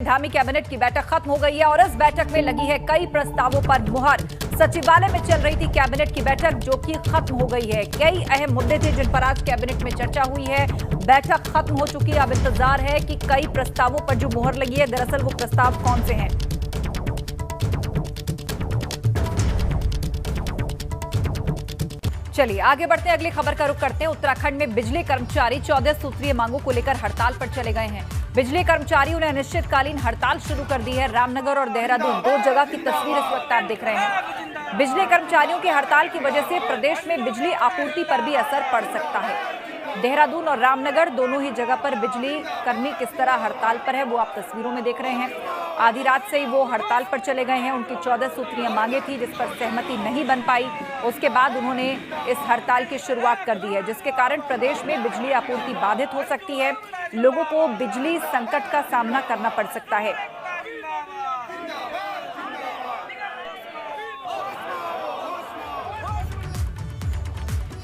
Dhami cabinet की बैठक खत्म हो गई है और इस बैठक में लगी है कई प्रस्तावों पर मुहर। सचिवालय में चल रही थी कैबिनेट की बैठक जो कि खत्म हो गई है। कई अहम मुद्दे थे जिन पर आज कैबिनेट में चर्चा हुई है। बैठक खत्म हो चुकी है। अब इंतजार है कि कई प्रस्तावों पर जो मुहर लगी है, दरअसल वो प्रस्ताव कौन से हैं। चलिए आगे बढ़ते हैं, अगली खबर का रुख करते हैं। उत्तराखंड में बिजली कर्मचारी 14 सूत्रीय मांगों को लेकर हड़ताल पर चले गए हैं। बिजली कर्मचारियों ने अनिश्चितकालीन हड़ताल शुरू कर दी है। रामनगर और देहरादून दो जगह की तस्वीर इस वक्त आप देख रहे हैं। बिजली कर्मचारियों की हड़ताल की वजह से प्रदेश में बिजली आपूर्ति पर भी असर पड़ सकता है। देहरादून और रामनगर दोनों ही जगह पर बिजली कर्मी किस तरह हड़ताल पर है वो आप तस्वीरों में देख रहे हैं। आधी रात से ही वो हड़ताल पर चले गए हैं। उनकी 14 सूत्रीय मांगे थी जिस पर सहमति नहीं बन पाई। उसके बाद उन्होंने इस हड़ताल की शुरुआत कर दी है, जिसके कारण प्रदेश में बिजली आपूर्ति बाधित हो सकती है। लोगों को बिजली संकट का सामना करना पड़ सकता है।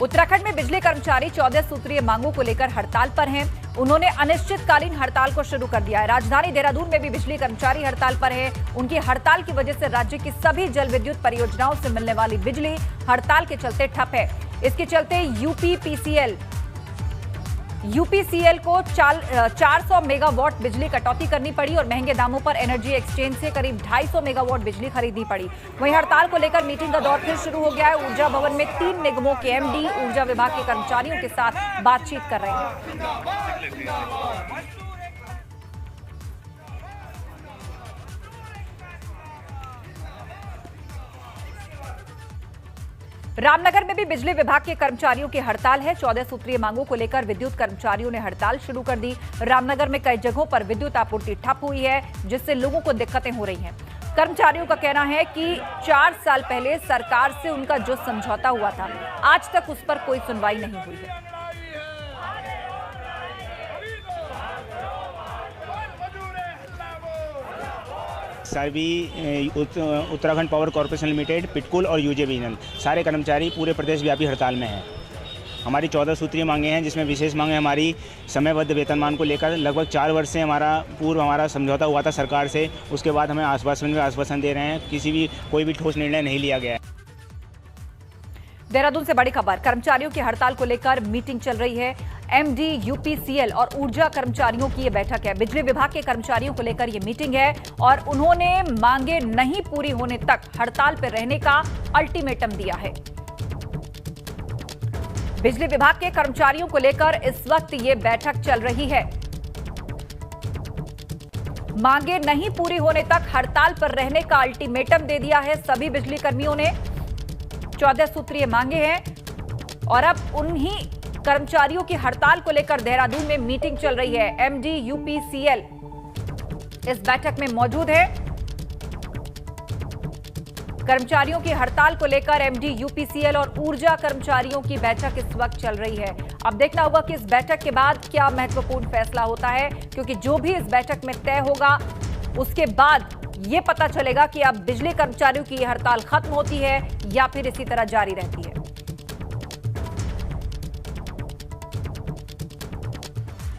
उत्तराखंड में बिजली कर्मचारी 14 सूत्रीय मांगों को लेकर हड़ताल पर हैं। उन्होंने अनिश्चितकालीन हड़ताल को शुरू कर दिया है। राजधानी देहरादून में भी बिजली कर्मचारी हड़ताल पर है। उनकी हड़ताल की वजह से राज्य की सभी जल विद्युत परियोजनाओं से मिलने वाली बिजली हड़ताल के चलते ठप है। इसके चलते यूपीसीएल को 400 मेगावाट बिजली कटौती करनी पड़ी और महंगे दामों पर एनर्जी एक्सचेंज से करीब 250 मेगावाट बिजली खरीदनी पड़ी। वहीं हड़ताल को लेकर मीटिंग का दौर फिर शुरू हो गया है। ऊर्जा भवन में 3 निगमों के एमडी ऊर्जा विभाग के कर्मचारियों के साथ बातचीत कर रहे हैं। रामनगर में भी बिजली विभाग के कर्मचारियों की हड़ताल है। 14 सूत्रीय मांगों को लेकर विद्युत कर्मचारियों ने हड़ताल शुरू कर दी। रामनगर में कई जगहों पर विद्युत आपूर्ति ठप हुई है, जिससे लोगों को दिक्कतें हो रही हैं। कर्मचारियों का कहना है कि 4 साल पहले सरकार से उनका जो समझौता हुआ था, आज तक उस पर कोई सुनवाई नहीं हुई है। सभी Uttarakhand power corporation limited, PTCUL और यूजेवीएनएल सारे कर्मचारी पूरे प्रदेश व्यापी हड़ताल में हैं। हमारी 14 सूत्रीय मांगे हैं, जिसमें विशेष मांगे हमारी समयबद्ध वेतनमान को लेकर। लगभग 4 वर्ष से हमारा समझौता हुआ था सरकार से। उसके बाद हमें आश्वासन दे रहे हैं, कोई भी ठोस निर्णय नहीं लिया गया है। देहरादून से बड़ी खबर, कर्मचारियों की हड़ताल को लेकर मीटिंग चल रही है। एमडी, यूपीसीएल और ऊर्जा कर्मचारियों की यह बैठक है। बिजली विभाग के कर्मचारियों को लेकर यह मीटिंग है और उन्होंने मांगे नहीं पूरी होने तक हड़ताल पर रहने का अल्टीमेटम दिया है। बिजली विभाग के कर्मचारियों को लेकर इस वक्त यह बैठक चल रही है। मांगे नहीं पूरी होने तक हड़ताल पर रहने का अल्टीमेटम दे दिया है सभी बिजली कर्मियों ने। 14 सूत्रीय मांगे हैं और अब उन्हीं कर्मचारियों की हड़ताल को लेकर देहरादून में मीटिंग चल रही है। एमडी, यूपीसीएल इस बैठक में मौजूद है। कर्मचारियों की हड़ताल को लेकर एमडी, यूपीसीएल और ऊर्जा कर्मचारियों की बैठक इस वक्त चल रही है। अब देखना होगा कि इस बैठक के बाद क्या महत्वपूर्ण फैसला होता है, क्योंकि जो भी इस बैठक में तय होगा उसके बाद यह पता चलेगा कि अब बिजली कर्मचारियों की हड़ताल खत्म होती है या फिर इसी तरह जारी रहती है।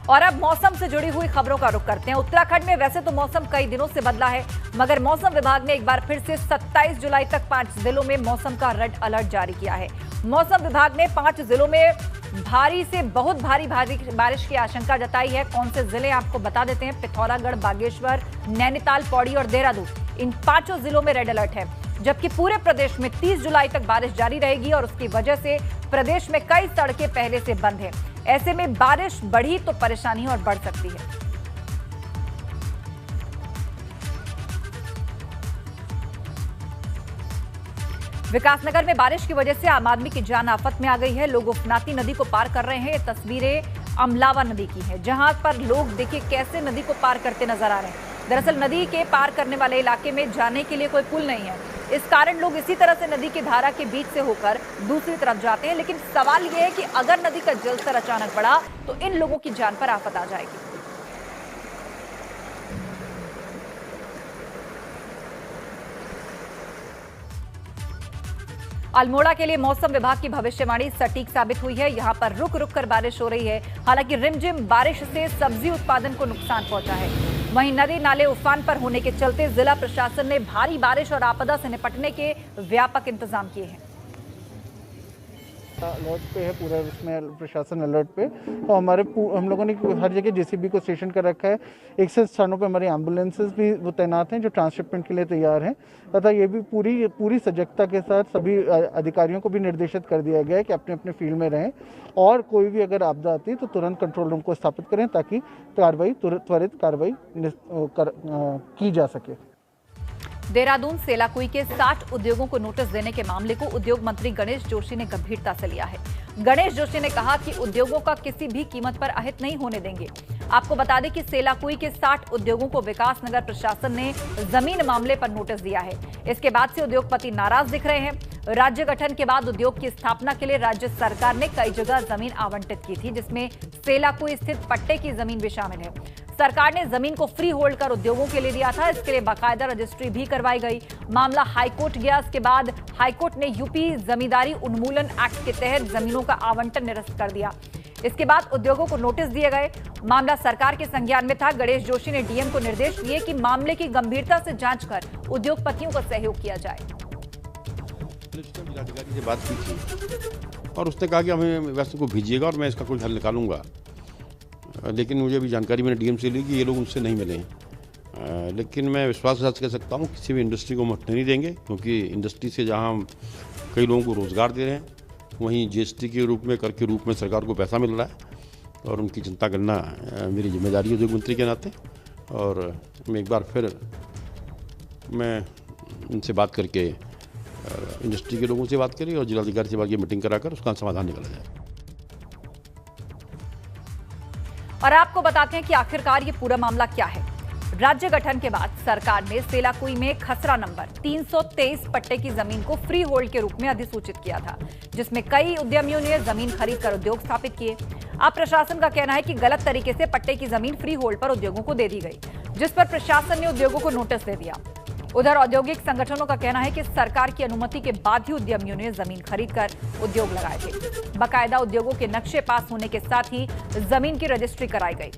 और अब मौसम से जुड़ी हुई खबरों का रुख करते हैं। उत्तराखंड में वैसे तो मौसम कई दिनों से बदला है, मगर मौसम विभाग ने एक बार फिर से 27 जुलाई तक 5 जिलों में मौसम का रेड अलर्ट जारी किया है। मौसम विभाग ने 5 जिलों में भारी से बहुत भारी बारिश की आशंका जताई है। कौन से जिले आपको बता देते हैं। पिथौरागढ़, बागेश्वर, नैनीताल, पौड़ी और देहरादून, इन 5 जिलों में रेड अलर्ट है। जबकि पूरे प्रदेश में 30 जुलाई तक बारिश जारी रहेगी और उसकी वजह से प्रदेश में कई सड़कें पहले से बंद हैं। ऐसे में बारिश बढ़ी तो परेशानी और बढ़ सकती है। विकासनगर में बारिश की वजह से आम आदमी की जान आफत में आ गई है। लोग उफनाती नदी को पार कर रहे हैं। ये तस्वीरें अमलावा नदी की हैं, जहां पर लोग देखिए कैसे नदी को पार करते नजर आ रहे हैं। दरअसल नदी के पार करने वाले इलाके में जाने के लिए कोई पुल नहीं है। इस कारण लोग इसी तरह से नदी की धारा के बीच से होकर दूसरी तरफ जाते हैं। लेकिन सवाल यह है कि अगर नदी का जलस्तर अचानक बढ़ा तो इन लोगों की जान पर आफत आ जाएगी। अल्मोड़ा के लिए मौसम विभाग की भविष्यवाणी सटीक साबित हुई है। यहां पर रुक रुक कर बारिश हो रही है। हालांकि रिमझिम बारिश से सब्जी उत्पादन को नुकसान पहुंचा है। वहीं नदी नाले उफान पर होने के चलते जिला प्रशासन ने भारी बारिश और आपदा से निपटने के व्यापक इंतजाम किए हैं। अलर्ट पे है पूरा, इसमें प्रशासन अलर्ट पे, और हम लोगों ने हर जगह जेसीबी को स्टेशन कर रखा है। एक से स्थानों पे हमारी एम्बुलेंसेस भी वो तैनात हैं जो ट्रांसशिपमेंट के लिए तैयार हैं, तथा ये भी पूरी सजगता के साथ सभी अधिकारियों को भी निर्देशित कर दिया गया है कि अपने अपने फील्ड में रहें और कोई भी अगर आपदा आती है तो तुरंत कंट्रोल रूम को स्थापित करें ताकि त्वरित कार्रवाई की जा सके। देहरादून सेलाकुई के 60 उद्योगों को नोटिस देने के मामले को उद्योग मंत्री गणेश जोशी ने गंभीरता से लिया है। गणेश जोशी ने कहा कि उद्योगों का किसी भी कीमत पर अहित नहीं होने देंगे। आपको बता दें कि सेलाकुई के 60 उद्योगों को विकास नगर प्रशासन ने जमीन मामले पर नोटिस दिया है। इसके बाद से उद्योगपति नाराज दिख रहे हैं। राज्य गठन के बाद उद्योग की स्थापना के लिए राज्य सरकार ने कई जगह जमीन आवंटित की थी, जिसमें सेलाकुई स्थित पट्टे की जमीन भी शामिल है। सरकार ने जमीन को फ्री होल्ड कर उद्योगों के लिए दिया था। इसके लिए बाकायदा रजिस्ट्री भी करवाई गई। मामला हाईकोर्ट गया। इसके बाद हाईकोर्ट ने यूपी जमींदारी उन्मूलन एक्ट के तहत जमीनों का आवंटन निरस्त कर दिया। इसके बाद उद्योगों को नोटिस दिए गए। मामला सरकार के संज्ञान में था। गणेश जोशी ने डीएम को निर्देश दिए कि मामले की गंभीरता से जांच कर उद्योगपतियों को सहयोग किया जाए। जिलाधिकारी से बात की थी और उसने कहा कि हमें वैसे को भेजिएगा और मैं इसका कुछ हल निकालूंगा, लेकिन मुझे भी जानकारी मैंने डीएम से ली कि ये लोग उनसे नहीं मिले। लेकिन मैं विश्वास के साथ कह सकता हूँ किसी भी इंडस्ट्री को मरने नहीं देंगे, क्योंकि इंडस्ट्री से जहाँ हम कई लोगों को रोज़गार दे रहे हैं, वहीं जीएसटी के रूप में, कर के रूप में सरकार को पैसा मिल रहा है और उनकी चिंता करना मेरी जिम्मेदारी है उद्योग मंत्री के नाते। और मैं एक बार फिर इनसे बात करके इंडस्ट्री के लोगों से बात करी और जिलाधिकारी से बात की मीटिंग कराकर उसका समाधान निकाला जाए। और आपको बताते हैं कि आखिरकार ये पूरा मामला क्या है। राज्य गठन के बाद सरकार ने सेलाकुई में खसरा नंबर 323 पट्टे की जमीन को फ्री होल्ड के रूप में अधिसूचित किया था, जिसमें कई उद्यमियों ने जमीन खरीद कर उद्योग स्थापित किए। अब प्रशासन का कहना है कि गलत तरीके से पट्टे की जमीन फ्री होल्ड पर उद्योगों को दे दी गई, जिस पर प्रशासन ने उद्योगों को नोटिस दे दिया। उधर औद्योगिक संगठनों का कहना है कि सरकार की अनुमति के बाद ही उद्यमियों ने जमीन खरीदकर उद्योग लगाए थे। बाकायदा उद्योगों के नक्शे पास होने के साथ ही जमीन की रजिस्ट्री कराई गई।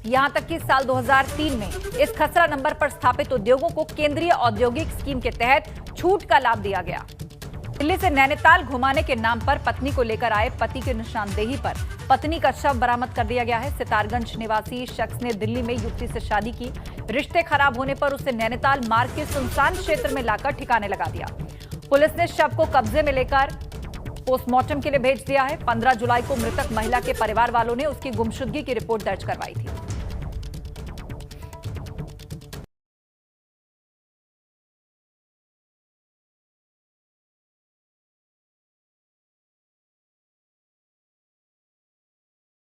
यहां तक कि साल 2003 में इस खसरा नंबर पर स्थापित उद्योगों को केंद्रीय औद्योगिक स्कीम के तहत छूट का लाभ दिया गया। दिल्ली से नैनीताल घुमाने के नाम पर पत्नी को लेकर आए पति की निशानदेही पर पत्नी का शव बरामद कर दिया गया है। सितारगंज निवासी शख्स ने दिल्ली में युवती से शादी की। रिश्ते खराब होने पर उसे नैनीताल मार्ग के सुनसान क्षेत्र में लाकर ठिकाने लगा दिया। पुलिस ने शव को कब्जे में लेकर पोस्टमार्टम के लिए भेज दिया है। 15 जुलाई को मृतक महिला के परिवार वालों ने उसकी गुमशुदगी की रिपोर्ट दर्ज करवाई थी।